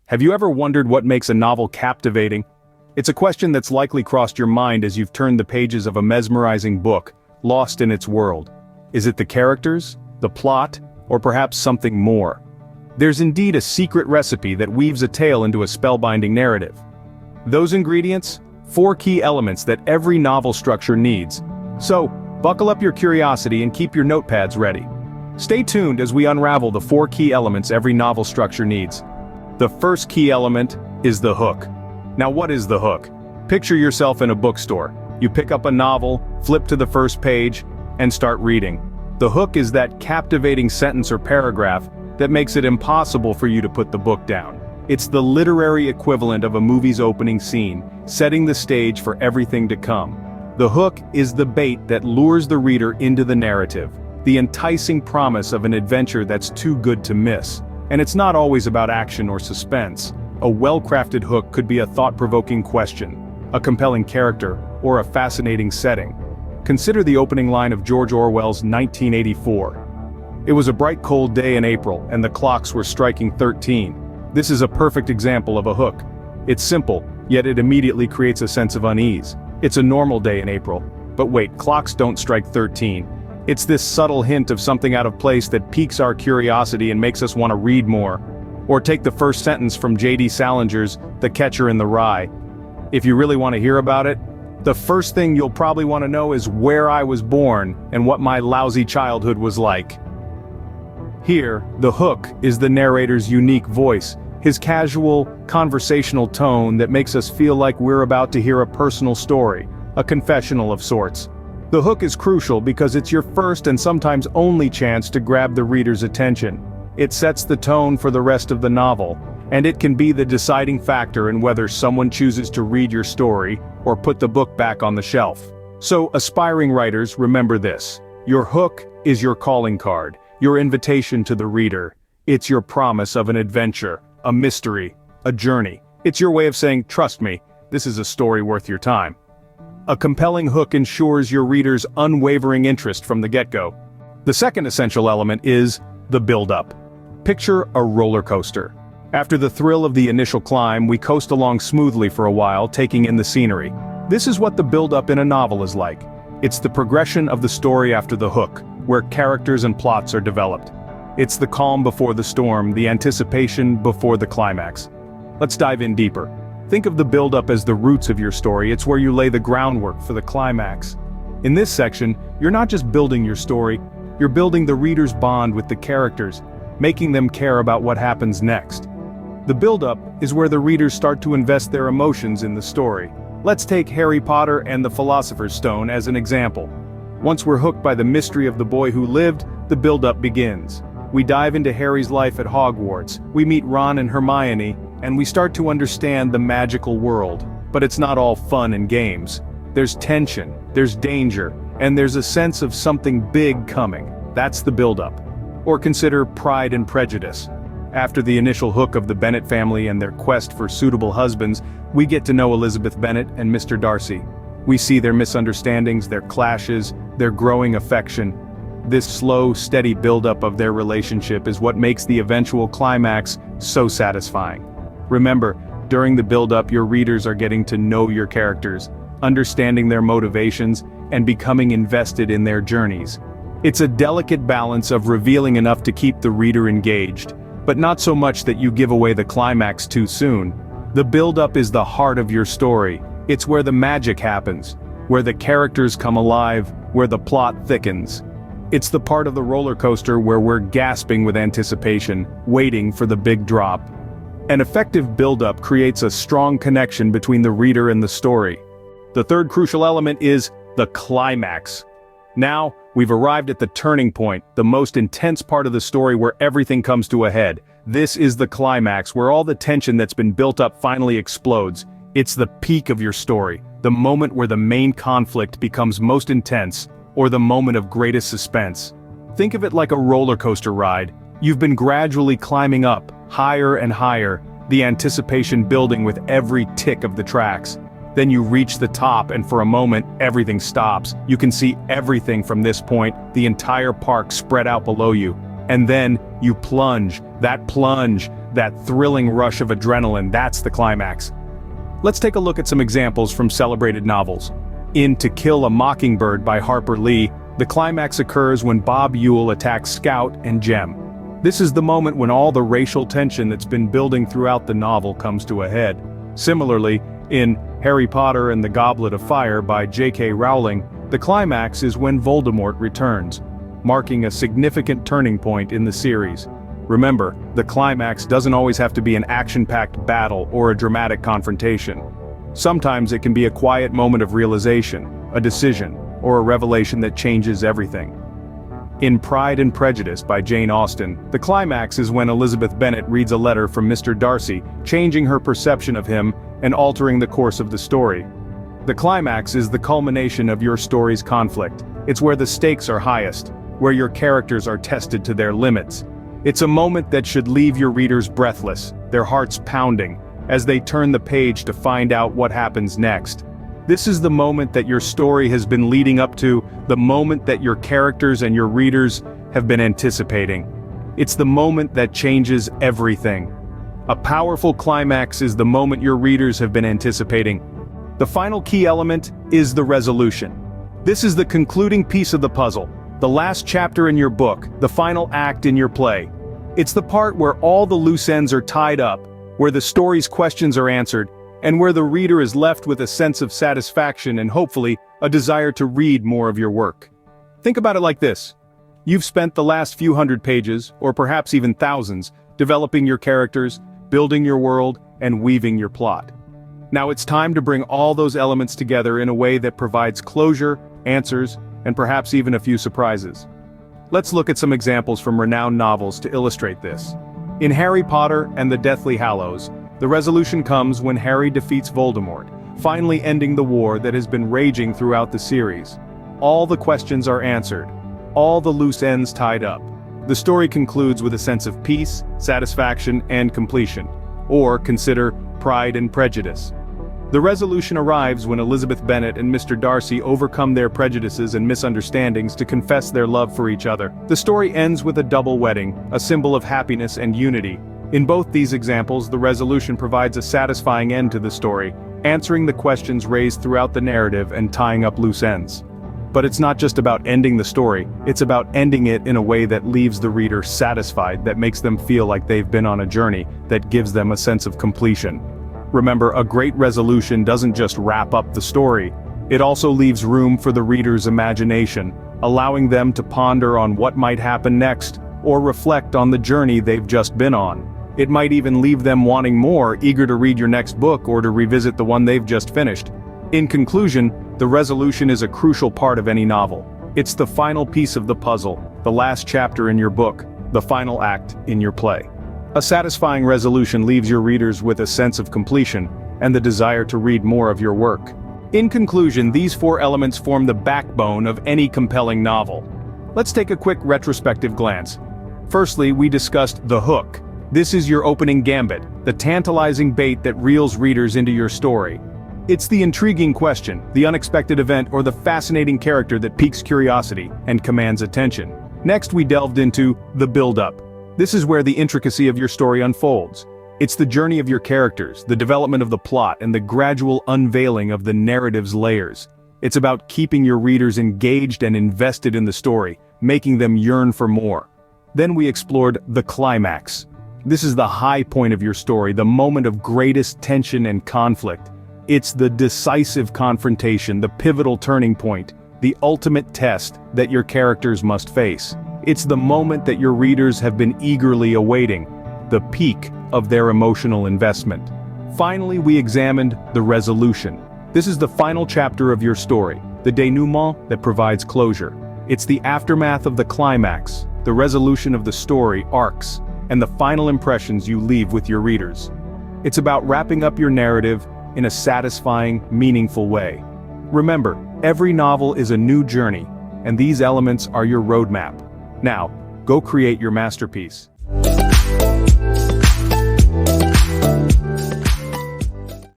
Have you ever wondered what makes a novel captivating? It's a question that's likely crossed your mind as you've turned the pages of a mesmerizing book, lost in its world. Is it the characters, the plot, or perhaps something more? There's indeed a secret recipe that weaves a tale into a spellbinding narrative. Those ingredients? 4 key elements that every novel structure needs. So, buckle up your curiosity and keep your notepads ready. Stay tuned as we unravel the 4 key elements every novel structure needs. The first key element is the hook. Now what is the hook? Picture yourself in a bookstore. You pick up a novel, flip to the first page, and start reading. The hook is that captivating sentence or paragraph that makes it impossible for you to put the book down. It's the literary equivalent of a movie's opening scene, setting the stage for everything to come. The hook is the bait that lures the reader into the narrative, the enticing promise of an adventure that's too good to miss. And it's not always about action or suspense. A well-crafted hook could be a thought-provoking question, a compelling character, or a fascinating setting. Consider the opening line of George Orwell's 1984. It was a bright cold day in April, and the clocks were striking 13. This is a perfect example of a hook. It's simple, yet it immediately creates a sense of unease. It's a normal day in April. But wait, clocks don't strike 13. It's this subtle hint of something out of place that piques our curiosity and makes us want to read more. Or take the first sentence from J.D. Salinger's The Catcher in the Rye. If you really want to hear about it, the first thing you'll probably want to know is where I was born and what my lousy childhood was like. Here, the hook is the narrator's unique voice, his casual, conversational tone that makes us feel like we're about to hear a personal story, a confessional of sorts. The hook is crucial because it's your first and sometimes only chance to grab the reader's attention. It sets the tone for the rest of the novel, and it can be the deciding factor in whether someone chooses to read your story or put the book back on the shelf. So, aspiring writers, remember this. Your hook is your calling card, your invitation to the reader. It's your promise of an adventure, a mystery, a journey. It's your way of saying, trust me, this is a story worth your time. A compelling hook ensures your reader's unwavering interest from the get-go. The second essential element is the build-up. Picture a roller coaster. After the thrill of the initial climb, we coast along smoothly for a while, taking in the scenery. This is what the build-up in a novel is like. It's the progression of the story after the hook, where characters and plots are developed. It's the calm before the storm, the anticipation before the climax. Let's dive in deeper. Think of the build-up as the roots of your story. It's where you lay the groundwork for the climax. In this section, you're not just building your story, you're building the reader's bond with the characters, making them care about what happens next. The build-up is where the readers start to invest their emotions in the story. Let's take Harry Potter and the Philosopher's Stone as an example. Once we're hooked by the mystery of the boy who lived, the build-up begins. We dive into Harry's life at Hogwarts, we meet Ron and Hermione, and we start to understand the magical world. But it's not all fun and games. There's tension, there's danger, and there's a sense of something big coming. That's the build-up. Or consider Pride and Prejudice. After the initial hook of the Bennet family and their quest for suitable husbands, we get to know Elizabeth Bennet and Mr. Darcy. We see their misunderstandings, their clashes, their growing affection. This slow, steady build-up of their relationship is what makes the eventual climax so satisfying. Remember, during the build-up, your readers are getting to know your characters, understanding their motivations, and becoming invested in their journeys. It's a delicate balance of revealing enough to keep the reader engaged, but not so much that you give away the climax too soon. The build-up is the heart of your story. It's where the magic happens, where the characters come alive, where the plot thickens. It's the part of the roller coaster where we're gasping with anticipation, waiting for the big drop. An effective build-up creates a strong connection between the reader and the story. The third crucial element is the climax. Now, we've arrived at the turning point, the most intense part of the story where everything comes to a head. This is the climax, where all the tension that's been built up finally explodes. It's the peak of your story, the moment where the main conflict becomes most intense, or the moment of greatest suspense. Think of it like a roller coaster ride. You've been gradually climbing up, higher and higher, the anticipation building with every tick of the tracks. Then you reach the top, and for a moment, everything stops. You can see everything from this point, the entire park spread out below you. And then, you plunge. That plunge, that thrilling rush of adrenaline, that's the climax. Let's take a look at some examples from celebrated novels. In To Kill a Mockingbird by Harper Lee, the climax occurs when Bob Ewell attacks Scout and Jem. This is the moment when all the racial tension that's been building throughout the novel comes to a head. Similarly, in Harry Potter and the Goblet of Fire by J.K. Rowling, the climax is when Voldemort returns, marking a significant turning point in the series. Remember, the climax doesn't always have to be an action-packed battle or a dramatic confrontation. Sometimes it can be a quiet moment of realization, a decision, or a revelation that changes everything. In Pride and Prejudice by Jane Austen, the climax is when Elizabeth Bennet reads a letter from Mr. Darcy, changing her perception of him and altering the course of the story. The climax is the culmination of your story's conflict. It's where the stakes are highest, where your characters are tested to their limits. It's a moment that should leave your readers breathless, their hearts pounding, as they turn the page to find out what happens next. This is the moment that your story has been leading up to, the moment that your characters and your readers have been anticipating. It's the moment that changes everything. A powerful climax is the moment your readers have been anticipating. The final key element is the resolution. This is the concluding piece of the puzzle, the last chapter in your book, the final act in your play. It's the part where all the loose ends are tied up, where the story's questions are answered, and where the reader is left with a sense of satisfaction and hopefully a desire to read more of your work. Think about it like this. You've spent the last few hundred pages, or perhaps even thousands, developing your characters, building your world, and weaving your plot. Now it's time to bring all those elements together in a way that provides closure, answers, and perhaps even a few surprises. Let's look at some examples from renowned novels to illustrate this. In Harry Potter and the Deathly Hallows, the resolution comes when Harry defeats Voldemort, finally ending the war that has been raging throughout the series. All the questions are answered, all the loose ends tied up. The story concludes with a sense of peace, satisfaction, and completion. Or consider Pride and Prejudice. The resolution arrives when Elizabeth Bennet and Mr. Darcy overcome their prejudices and misunderstandings to confess their love for each other. The story ends with a double wedding, a symbol of happiness and unity. In both these examples, the resolution provides a satisfying end to the story, answering the questions raised throughout the narrative and tying up loose ends. But it's not just about ending the story, it's about ending it in a way that leaves the reader satisfied, that makes them feel like they've been on a journey, that gives them a sense of completion. Remember, a great resolution doesn't just wrap up the story, it also leaves room for the reader's imagination, allowing them to ponder on what might happen next, or reflect on the journey they've just been on. It might even leave them wanting more, eager to read your next book or to revisit the one they've just finished. In conclusion, the resolution is a crucial part of any novel. It's the final piece of the puzzle, the last chapter in your book, the final act in your play. A satisfying resolution leaves your readers with a sense of completion and the desire to read more of your work. In conclusion, these four elements form the backbone of any compelling novel. Let's take a quick retrospective glance. Firstly, we discussed the hook. This is your opening gambit, the tantalizing bait that reels readers into your story. It's the intriguing question, the unexpected event, or the fascinating character that piques curiosity and commands attention. Next, we delved into the build-up. This is where the intricacy of your story unfolds. It's the journey of your characters, the development of the plot, and the gradual unveiling of the narrative's layers. It's about keeping your readers engaged and invested in the story, making them yearn for more. Then we explored the climax. This is the high point of your story, the moment of greatest tension and conflict. It's the decisive confrontation, the pivotal turning point, the ultimate test that your characters must face. It's the moment that your readers have been eagerly awaiting, the peak of their emotional investment. Finally, we examined the resolution. This is the final chapter of your story, the denouement that provides closure. It's the aftermath of the climax, the resolution of the story arcs, and the final impressions you leave with your readers. It's about wrapping up your narrative in a satisfying, meaningful way. Remember, every novel is a new journey, and these elements are your roadmap. Now, go create your masterpiece.